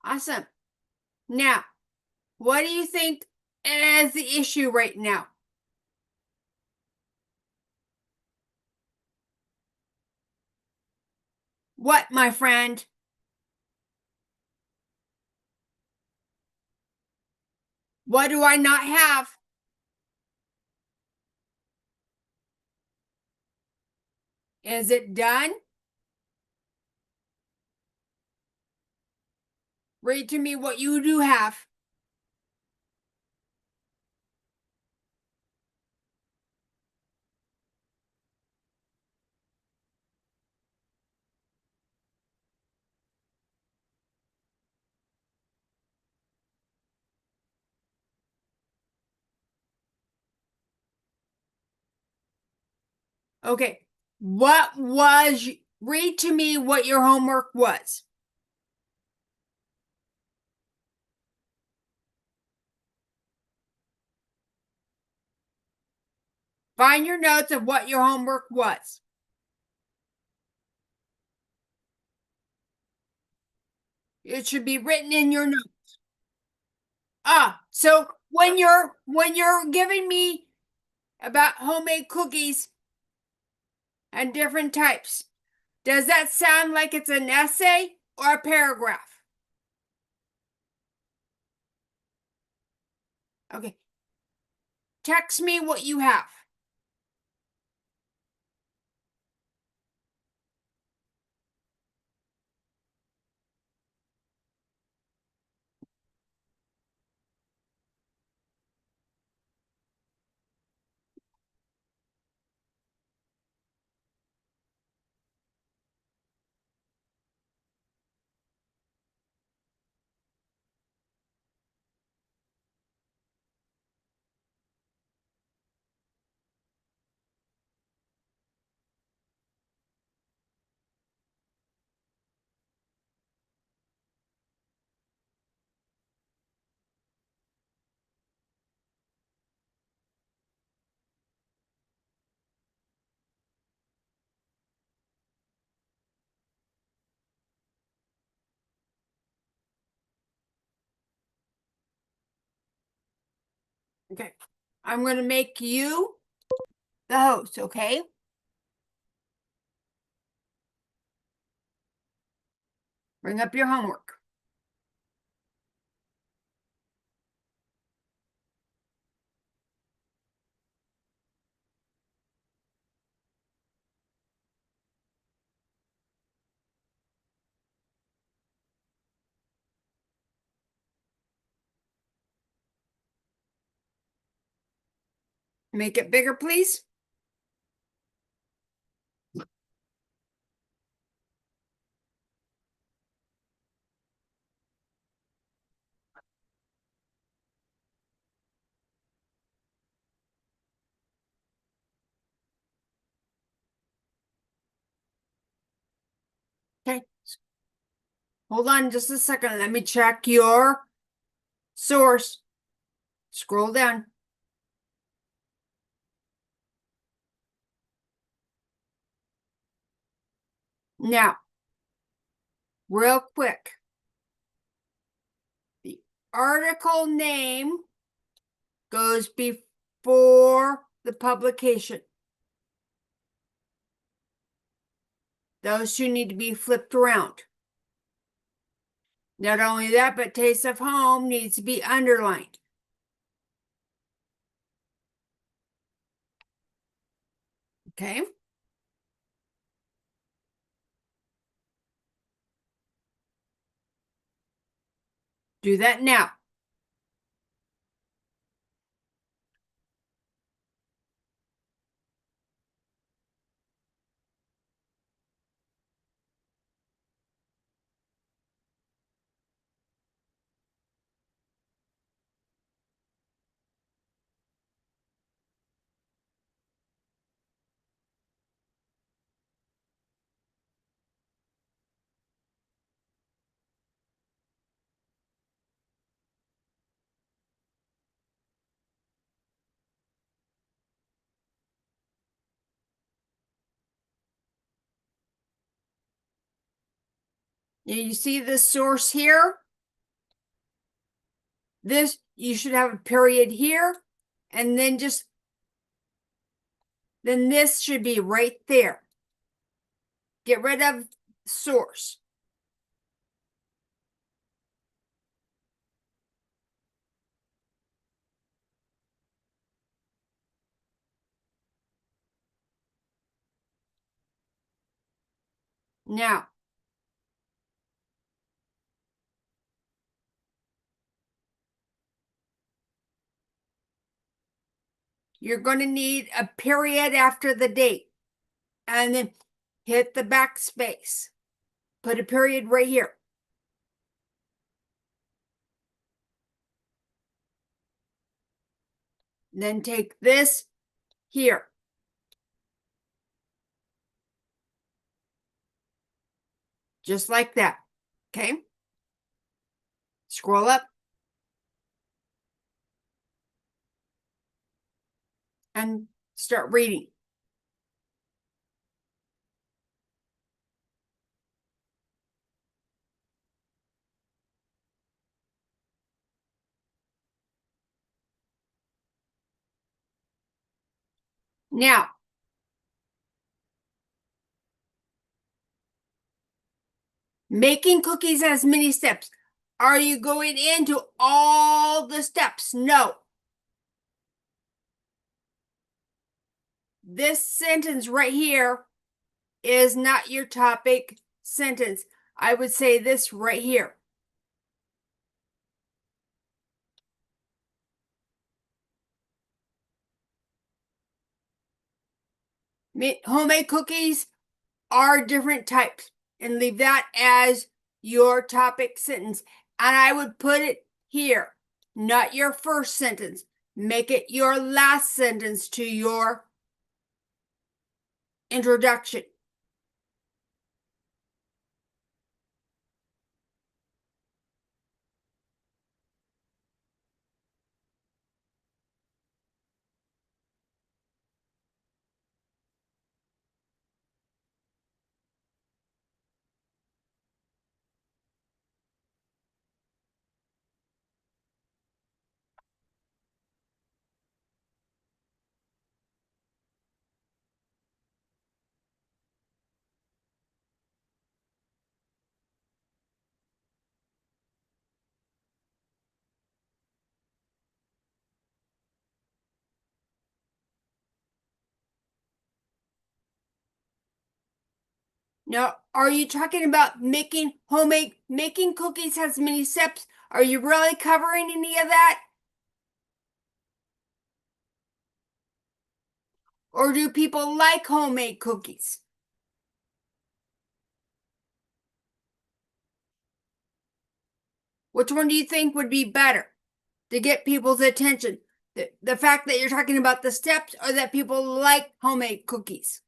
Awesome. Now, what do you think is the issue right now? What, my friend? What do I not have? Is it done? Read to me what you do have. Okay. Read to me what your homework was. Find your notes of what your homework was. It should be written in your notes. So when you're giving me about homemade cookies and different types, does that sound like it's an essay or a paragraph? Okay. Text me what you have. Okay. I'm going to make you the host, okay? Bring up your homework. Make it bigger, please. Okay. Hold on just a second. Let me check your source. Scroll down. Now, real quick. The article name goes before the publication. Those two need to be flipped around. Not only that, but Taste of Home needs to be underlined. Okay. Do that now. You see the source here? This, you should have a period here, and then then this should be right there. Get rid of source. Now, you're going to need a period after the date, and then hit the backspace. Put a period right here. Then take this here. Just like that. Okay? Scroll up. And start reading. Now, making cookies has many steps. Are you going into all the steps? No. This sentence right here is not your topic sentence. I would say this right here. Homemade cookies are different types, and leave that as your topic sentence. And I would put it here, not your first sentence. Make it your last sentence to your introduction. Now, are you talking about making cookies has many steps? Are you really covering any of that? Or do people like homemade cookies? Which one do you think would be better to get people's attention? The fact that you're talking about the steps, or that people like homemade cookies?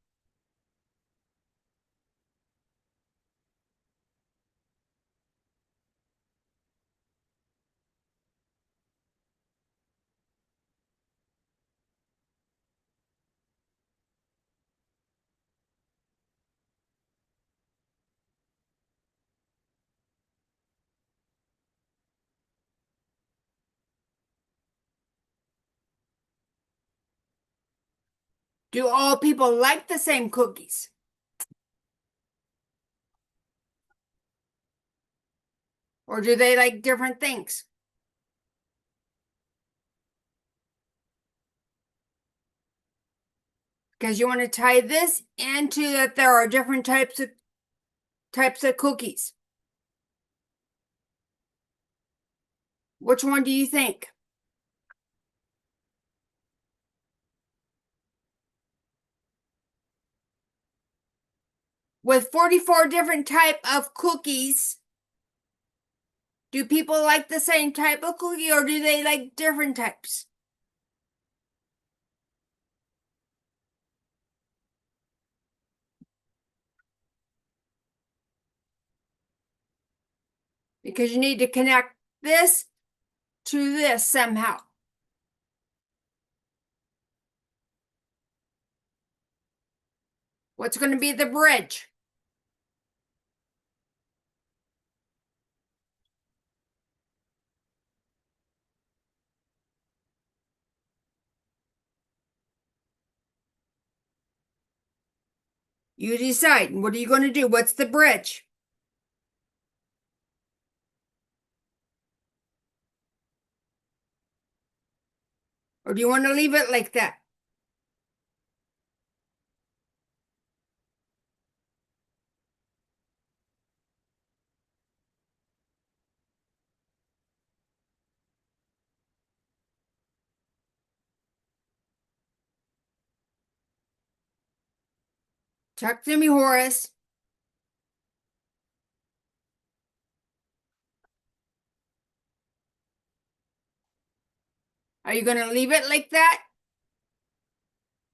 Do all people like the same cookies? Or do they like different things? Because you want to tie this into that there are different types of cookies. Which one do you think? With 44 different type of cookies, do people like the same type of cookie, or do they like different types? Because you need to connect this to this somehow. What's going to be the bridge? You decide. What are you going to do? What's the bridge? Or do you want to leave it like that? Talk to me, Horace. Are you going to leave it like that?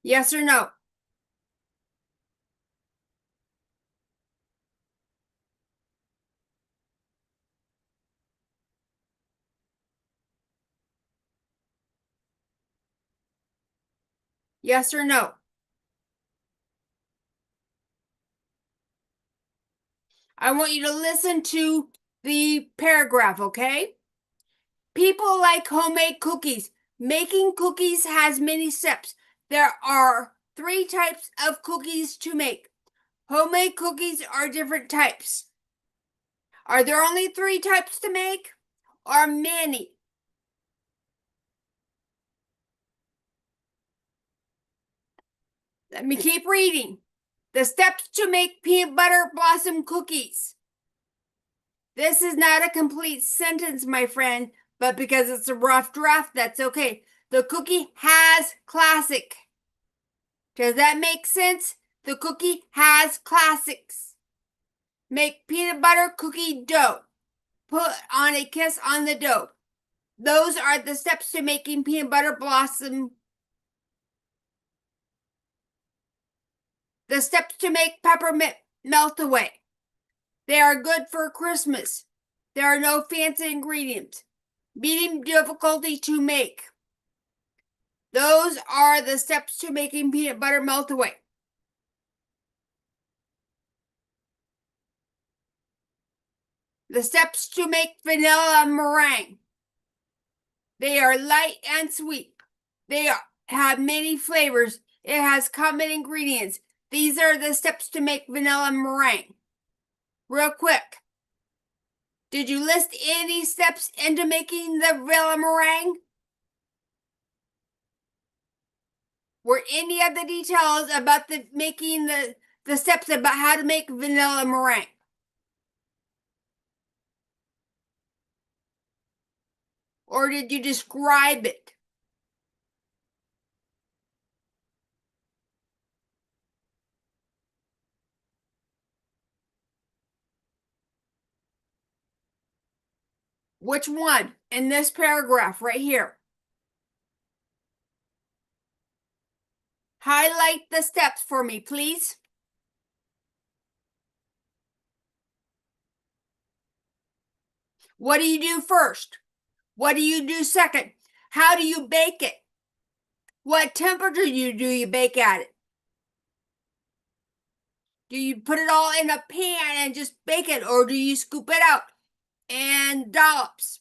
Yes or no? Yes or no? I want you to listen to the paragraph, okay? People like homemade cookies. Making cookies has many steps. There are 3 types of cookies to make. Homemade cookies are different types. Are there only 3 types to make? Or many? Let me keep reading. The steps to make peanut butter blossom cookies. This is not a complete sentence, my friend, but because it's a rough draft, that's okay. The cookie has classic. Does that make sense? The cookie has classics. Make peanut butter cookie dough. Put on a kiss on the dough. Those are the steps to making peanut butter blossom. The steps to make peppermint melt away. They are good for Christmas. There are no fancy ingredients. Medium difficulty to make. Those are the steps to making peanut butter melt away. The steps to make vanilla meringue. They are light and sweet. They have many flavors. It has common ingredients. These are the steps to make vanilla meringue. Real quick. Did you list any steps into making the vanilla meringue? Were any of the details about making the steps about how to make vanilla meringue? Or did you describe it? Which one? In this paragraph right here. Highlight the steps for me, please. What do you do first? What do you do second? How do you bake it? What temperature do you bake at it? Do you put it all in a pan and just bake it, or do you scoop it out and dollops?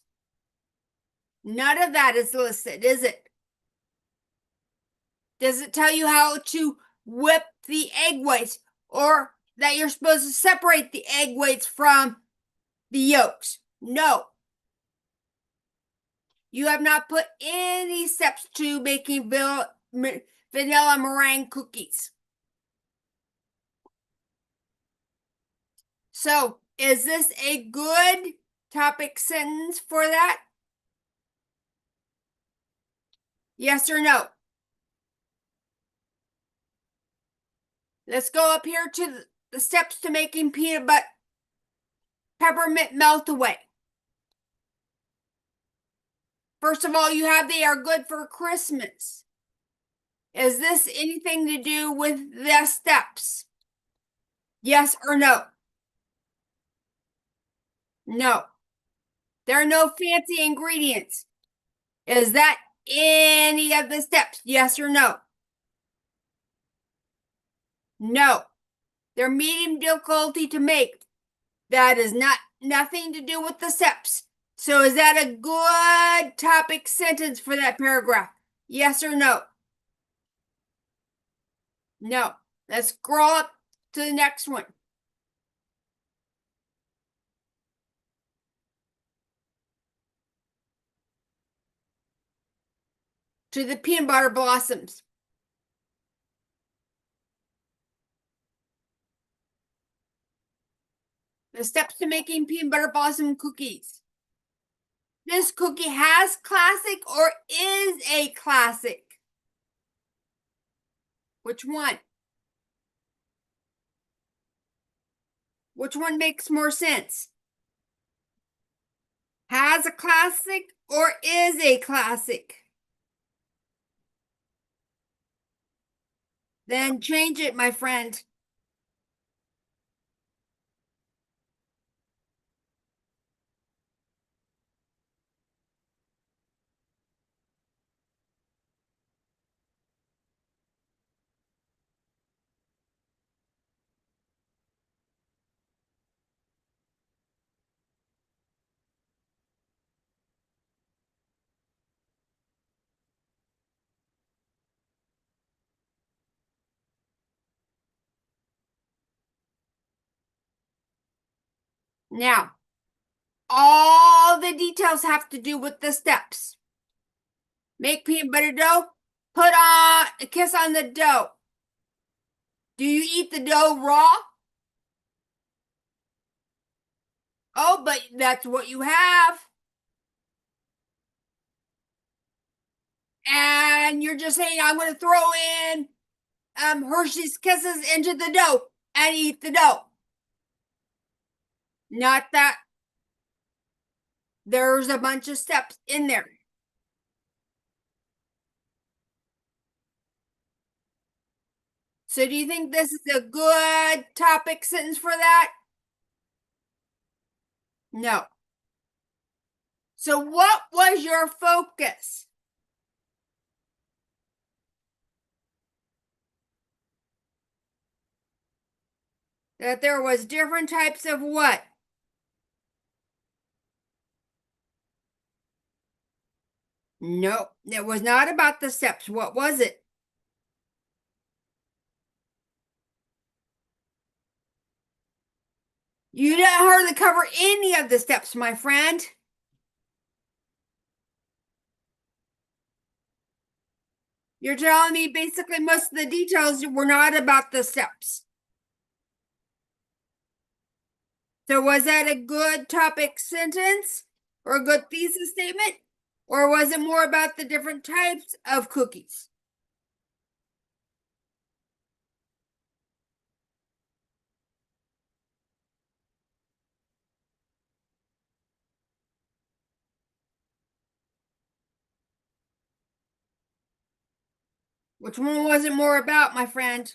None of that is listed, is it? Does it tell you how to whip the egg whites, or that you're supposed to separate the egg whites from the yolks? No. You have not put any steps to making vanilla meringue cookies. So, is this a good topic sentence for that? Yes or no? Let's go up here to the steps to making peanut butter peppermint melt away. First of all, you have they are good for Christmas. Is this anything to do with the steps? Yes or no? No. There are no fancy ingredients. Is that any of the steps? Yes or no? No. They're medium difficulty to make. That is nothing to do with the steps. So is that a good topic sentence for that paragraph? Yes or no? No. Let's scroll up to the next one. To the peanut butter blossoms. The steps to making peanut butter blossom cookies. This cookie has classic or is a classic? Which one? Which one makes more sense? Has a classic or is a classic? Then change it, my friend. Now, all the details have to do with the steps. Make peanut butter dough. Put on a kiss on the dough. Do you eat the dough raw? Oh, but that's what you have. And you're just saying, I'm going to throw in Hershey's Kisses into the dough and eat the dough. Not that. There's a bunch of steps in there. So do you think this is a good topic sentence for that? No. So what was your focus? That there was different types of what? No, it was not about the steps. What was it? You didn't hardly cover any of the steps, my friend. You're telling me basically most of the details were not about the steps. So was that a good topic sentence or a good thesis statement? Or was it more about the different types of cookies? Which one was it more about, my friend?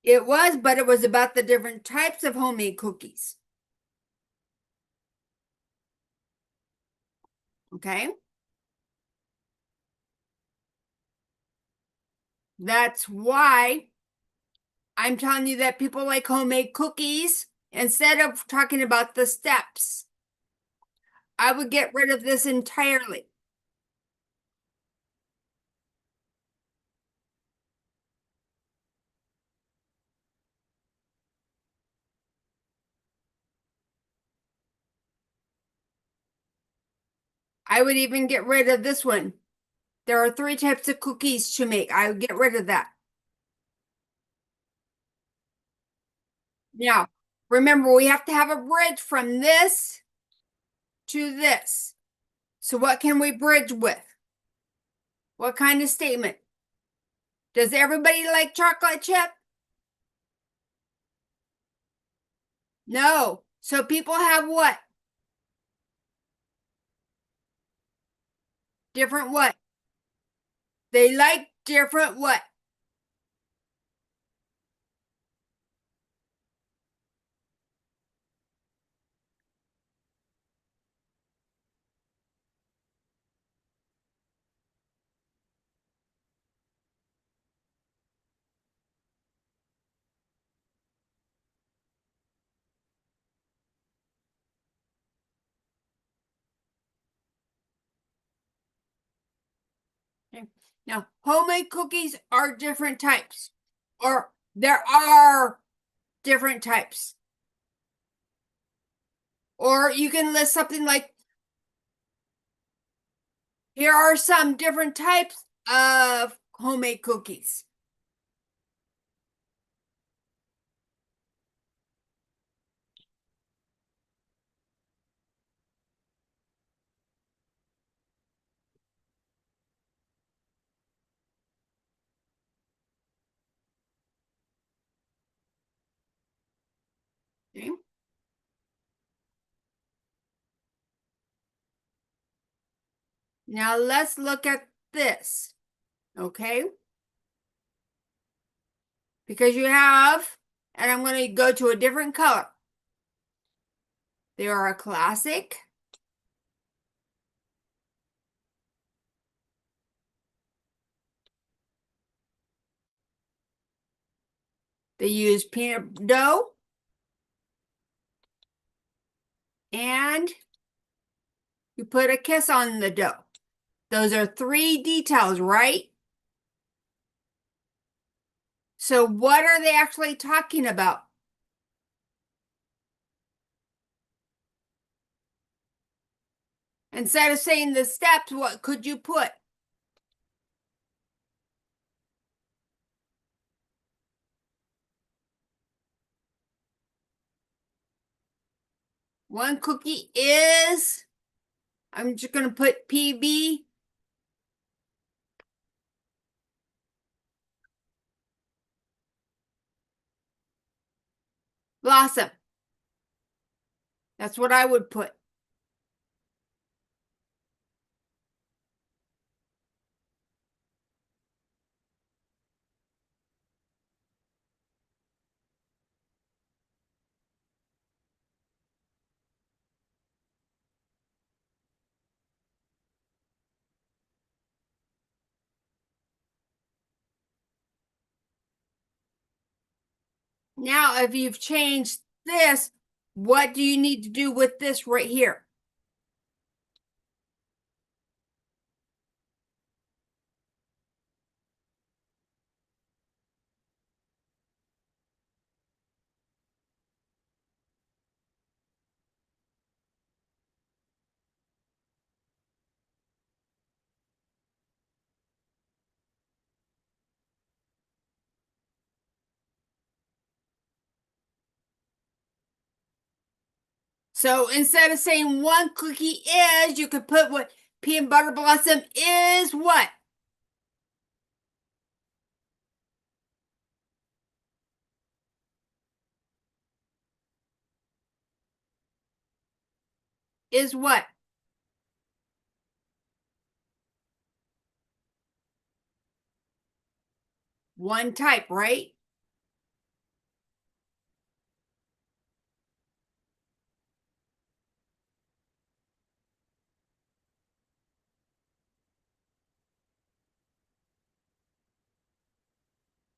It was, but it was about the different types of homemade cookies. Okay? That's why I'm telling you that people like homemade cookies instead of talking about the steps. I would get rid of this entirely. I would even get rid of this one. There are 3 types of cookies to make. I would get rid of that. Now, remember, we have to have a bridge from this to this. So what can we bridge with? What kind of statement? Does everybody like chocolate chip? No. So people have what? Different what? They like different what? Okay. Now, homemade cookies are different types, or there are different types. Or you can list something like, here are some different types of homemade cookies. Okay. Now let's look at this, okay? Because you have, and I'm going to go to a different color. There are a classic, they use peanut dough, and you put a kiss on the dough. Those are 3 details, right? So what are they actually talking about? Instead of saying the steps, what could you put? One cookie is, I'm just going to put PB. Blossom. That's what I would put. Now, if you've changed this, what do you need to do with this right here? So instead of saying one cookie is, you could put what peanut butter blossom is what? Is what? One type, right?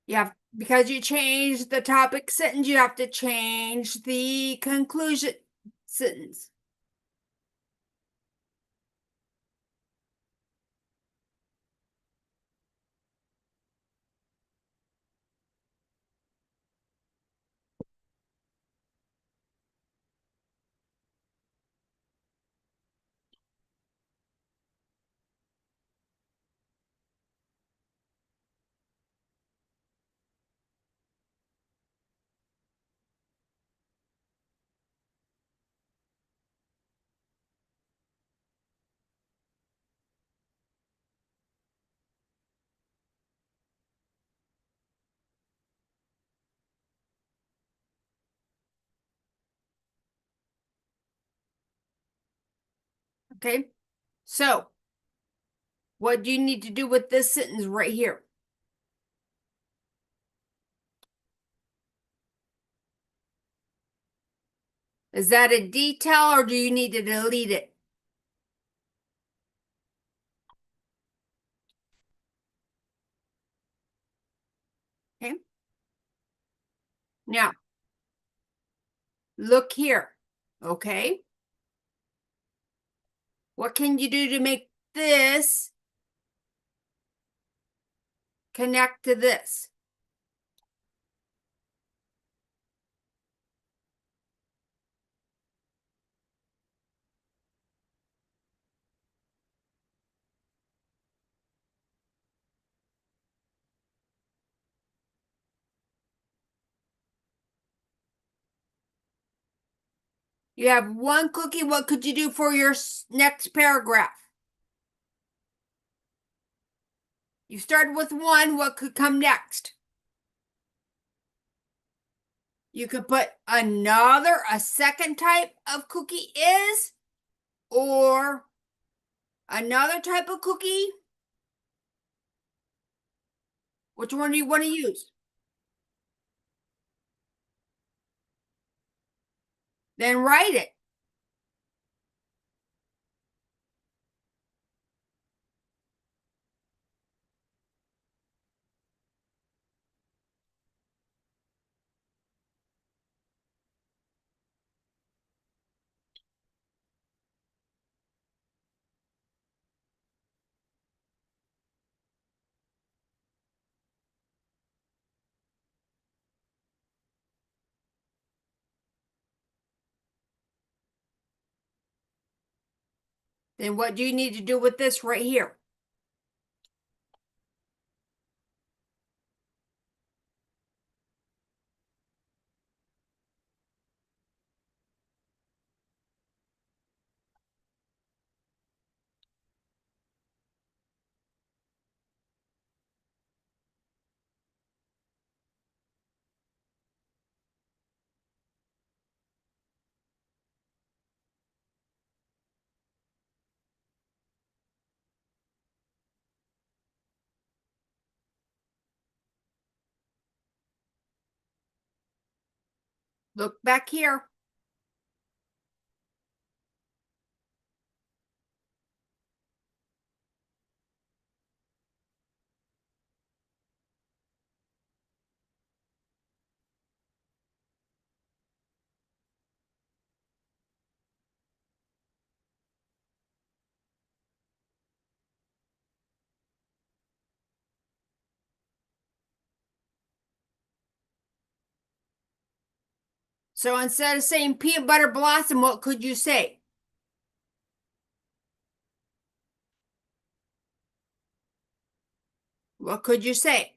You have, because you changed the topic sentence, you have to change the conclusion sentence. Okay. So what do you need to do with this sentence right here? Is that a detail or do you need to delete it? Okay. Now, look here. Okay. What can you do to make this connect to this? You have one cookie. What could you do for your next paragraph? You started with one. What could come next? You could put a second type of cookie is, or another type of cookie. Which one do you want to use? Then write it. Then what do you need to do with this right here? Look back here. So instead of saying peanut butter blossom, what could you say? What could you say?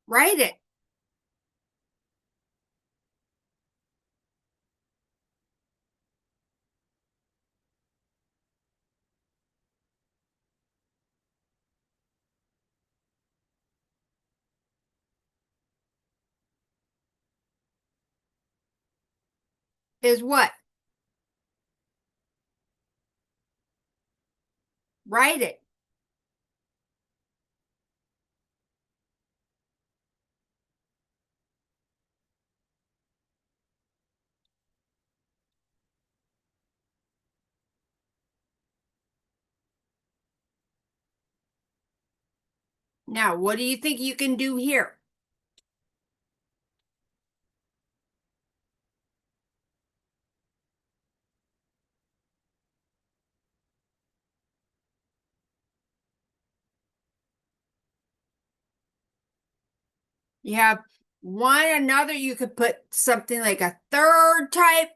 Write it. Is what? Write it. Now, what do you think you can do here? You have another. You could put something like a third type,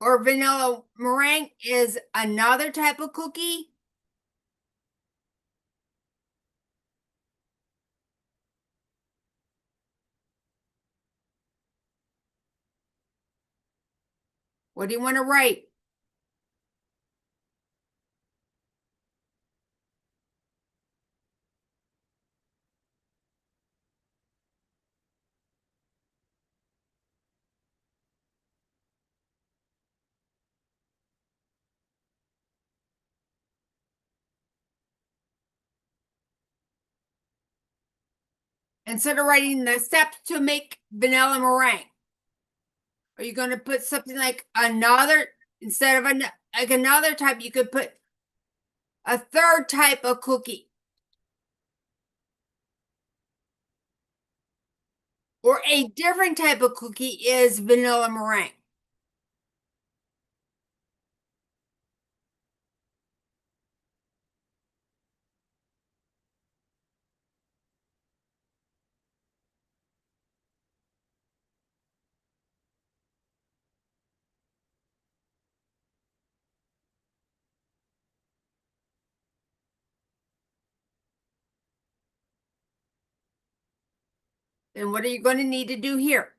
or vanilla meringue is another type of cookie. What do you want to write? Instead of writing the steps to make vanilla meringue, are you going to put something like another, instead of like another type, you could put a third type of cookie. Or a different type of cookie is vanilla meringue. Then what are you going to need to do here?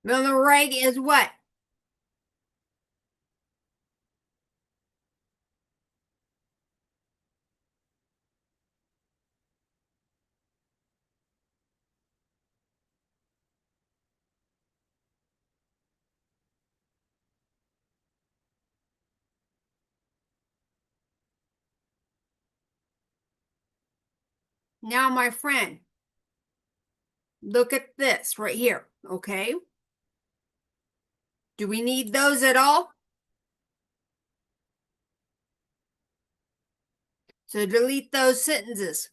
Vanilla meringue is what? Now, my friend, look at this right here, okay? Do we need those at all? So delete those sentences,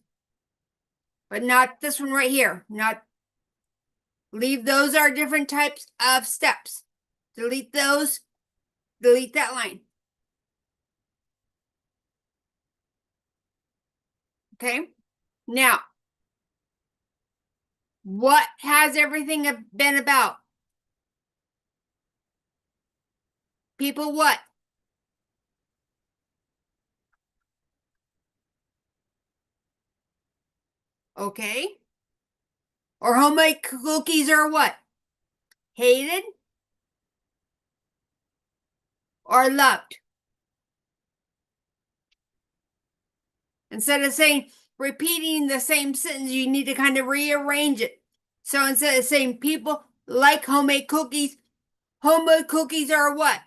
but not this one right here. Not leave those are different types of steps. Delete those, delete that line. Okay? Now, what has everything been about? People what? Okay? Or homemade cookies are what? Hated or loved? Instead of saying, repeating the same sentence, you need to kind of rearrange it. So instead of saying people like homemade cookies are what?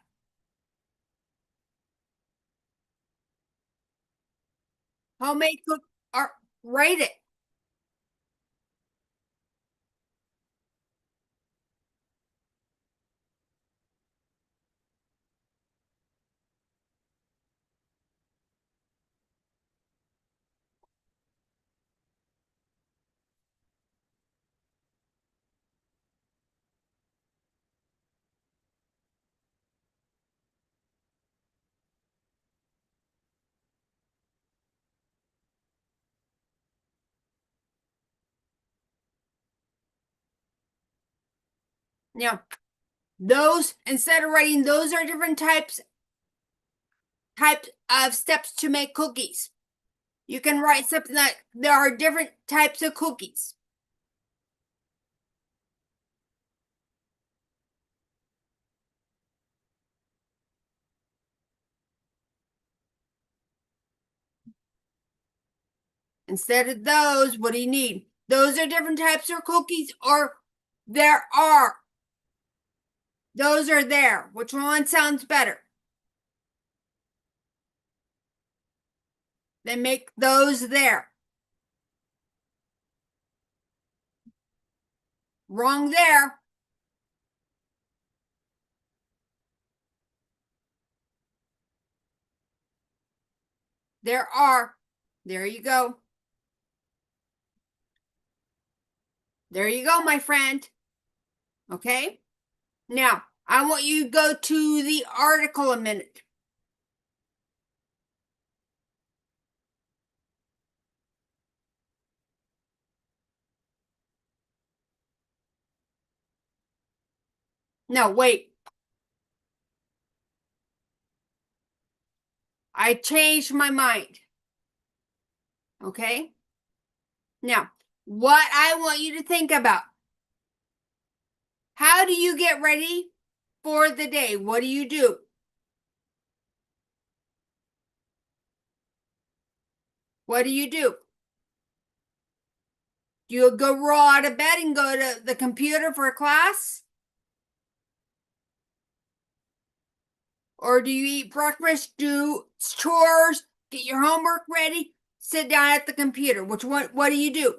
Homemade cook are Write it. Now, those instead of writing those are different types of steps to make cookies. You can write something like there are different types of cookies. Instead of those, what do you need? Those are different types of cookies, or there are. Those are there. Which one sounds better? Then make those there. Wrong there. There are. There you go. There you go, my friend. Okay? Now, I want you to go to the article a minute. No, wait. I changed my mind. Okay? Now, what I want you to think about. How do you get ready for the day? What do you do? What do you do? Do you go roll out of bed and go to the computer for class? Or do you eat breakfast, do chores, get your homework ready, sit down at the computer? Which one? What do you do?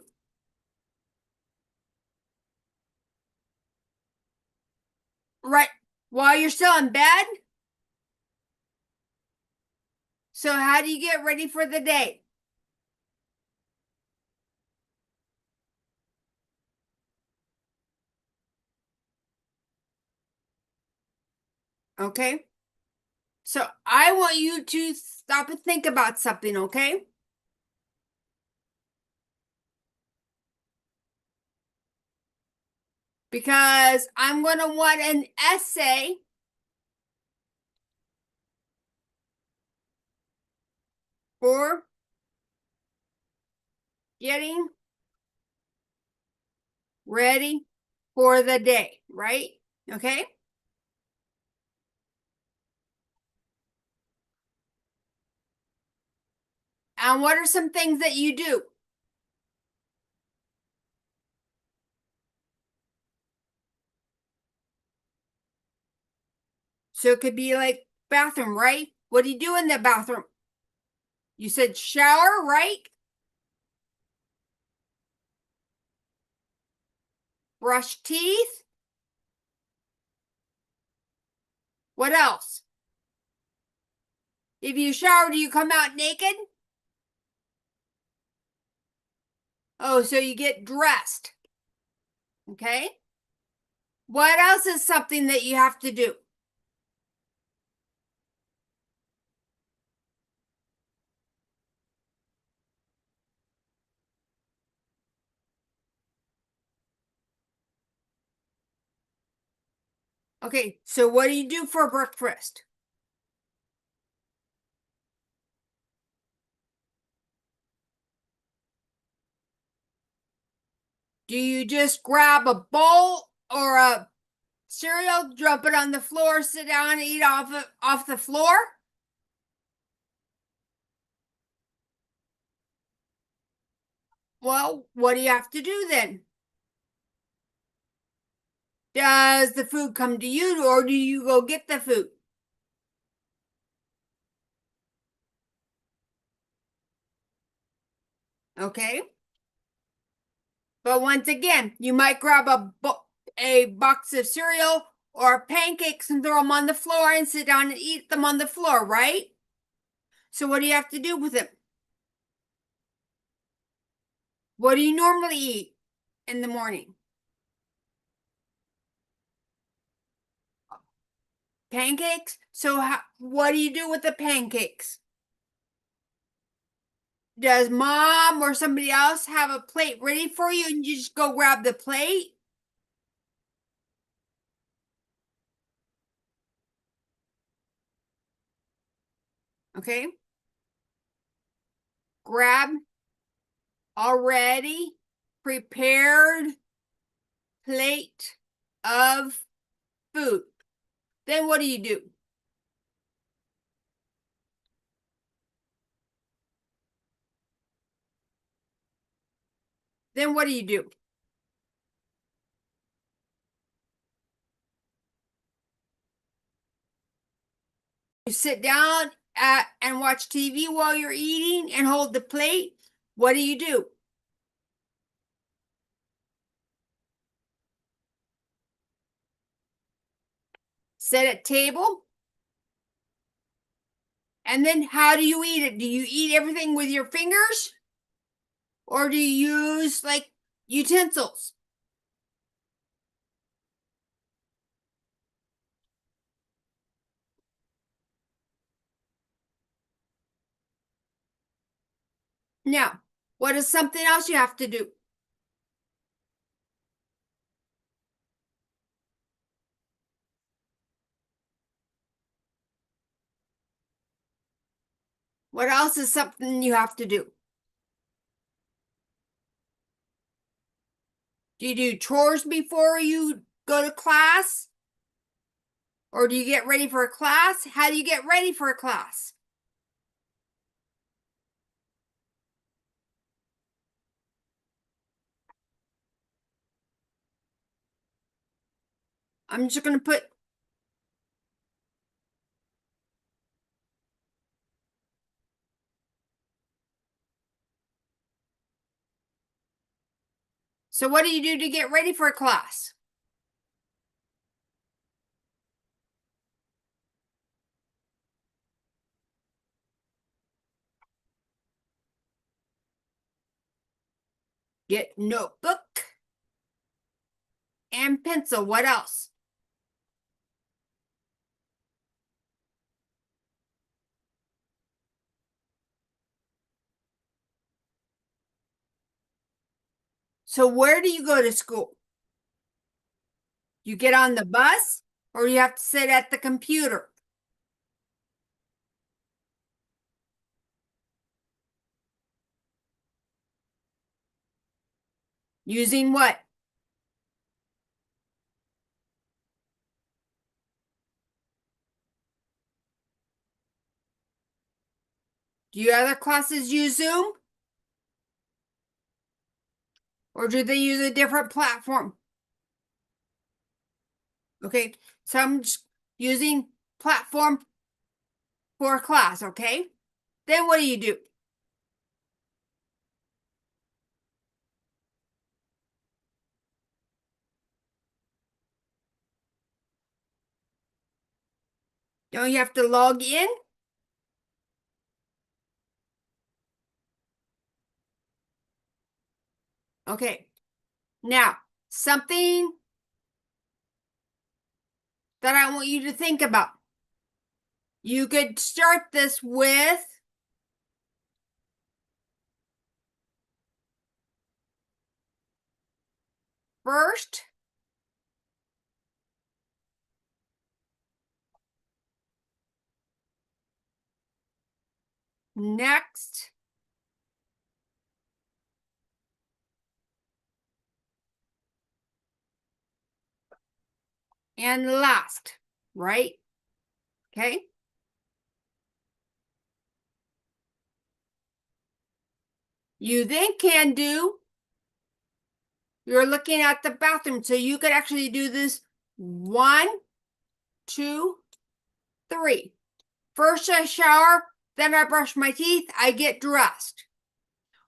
Right while you're still in bed? So how do you get ready for the day? Okay. So I want you to stop and think about something, okay? Because I'm going to want an essay for getting ready for the day, right? Okay. And what are some things that you do? So it could be like bathroom, right? What do you do in the bathroom? You said shower, right? Brush teeth. What else? If you shower, do you come out naked? Oh, so you get dressed. Okay. What else is something that you have to do? Okay, so what do you do for breakfast? Do you just grab a bowl or a cereal, drop it on the floor, sit down and eat off the floor? Well, what do you have to do then? Does the food come to you or do you go get the food? Okay. But once again, you might grab a box of cereal or pancakes and throw them on the floor and sit down and eat them on the floor, right? So what do you have to do with them? What do you normally eat in the morning? Pancakes? So what do you do with the pancakes? Does mom or somebody else have a plate ready for you and you just go grab the plate? Okay. Grab already prepared plate of food. Then what do you do? Then what do you do? You sit down and watch TV while you're eating and hold the plate. What do you do? Set at table. And then how do you eat it? Do you eat everything with your fingers? Or do you use like utensils? Now, what is something else you have to do? What else is something you have to do? Do you do chores before you go to class? Or do you get ready for a class? How do you get ready for a class? I'm just going to put. So what do you do to get ready for a class? Get notebook and pencil. What else? So where do you go to school? You get on the bus or you have to sit at the computer? Using what? Do your other classes use Zoom? Or do they use a different platform? Okay, so I'm just using platform for a class, okay? Then what do? Don't you have to log in? Okay, now something that I want you to think about. You could start this with first, next, and last, right? Okay. You then can do, you're looking at the bathroom, so you could actually do this 1, 2, 3. First I shower, then I brush my teeth, I get dressed.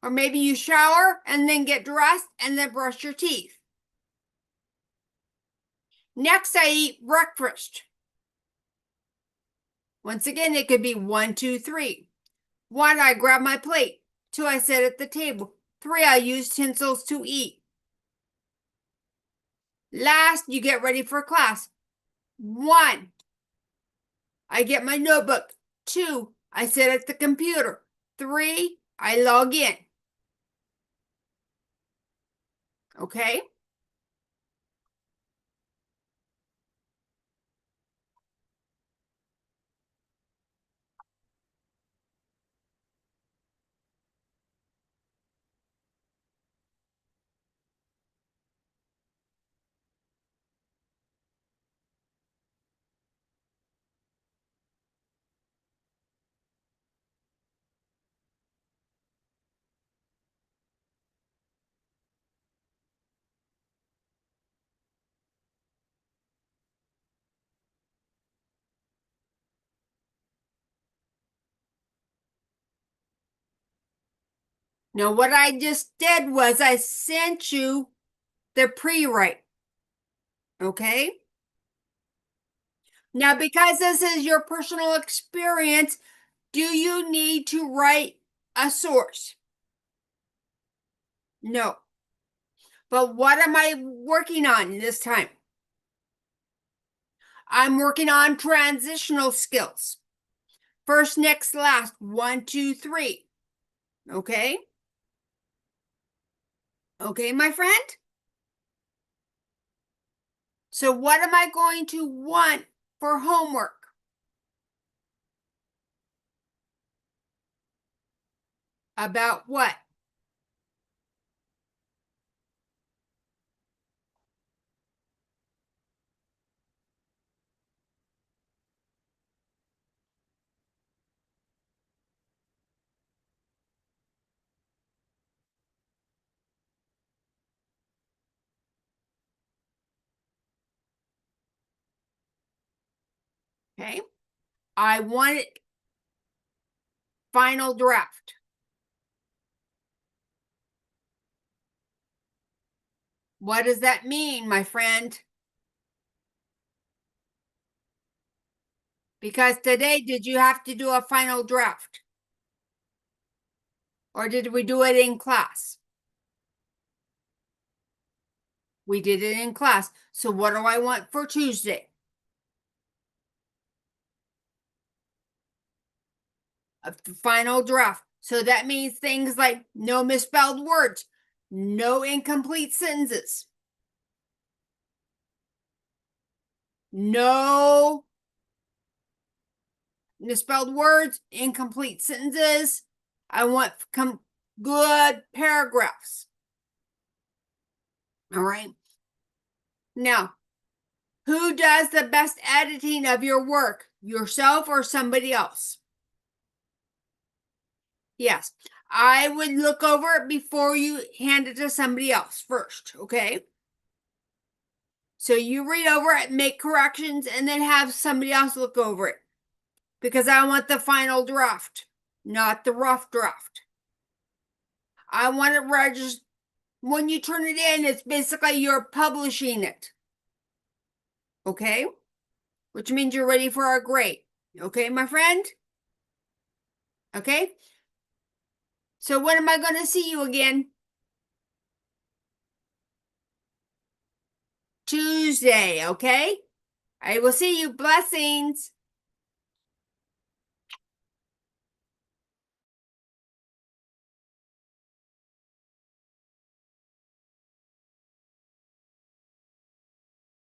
Or maybe you shower and then get dressed and then brush your teeth. Next, I eat breakfast. Once again, it could be 1, 2, 3. 1, I grab my plate. 2, I sit at the table. 3, I use utensils to eat. Last, you get ready for class. 1, I get my notebook. 2, I sit at the computer. 3, I log in. Okay? Now, what I just did was I sent you the pre-write. Okay? Now, because this is your personal experience, do you need to write a source? No. But what am I working on this time? I'm working on transitional skills. First, next, last, 1, 2, 3. Okay? Okay, my friend? So what am I going to want for homework? About what? Okay? I want it final draft. What does that mean, my friend? Because today, did you have to do a final draft? Or did we do it in class? We did it in class. So what do I want for Tuesday? A final draft. So that means things like no misspelled words, no incomplete sentences, no misspelled words, incomplete sentences. I want good paragraphs. All right. Now, who does the best editing of your work? Yourself or somebody else? Yes. I would look over it before you hand it to somebody else first, okay? So you read over it, make corrections, and then have somebody else look over it. Because I want the final draft, not the rough draft. I want it registered. When you turn it in, it's basically you're publishing it. Okay? Which means you're ready for a grade. Okay, my friend? Okay? So when am I going to see you again? Tuesday, okay? I will see you. Blessings.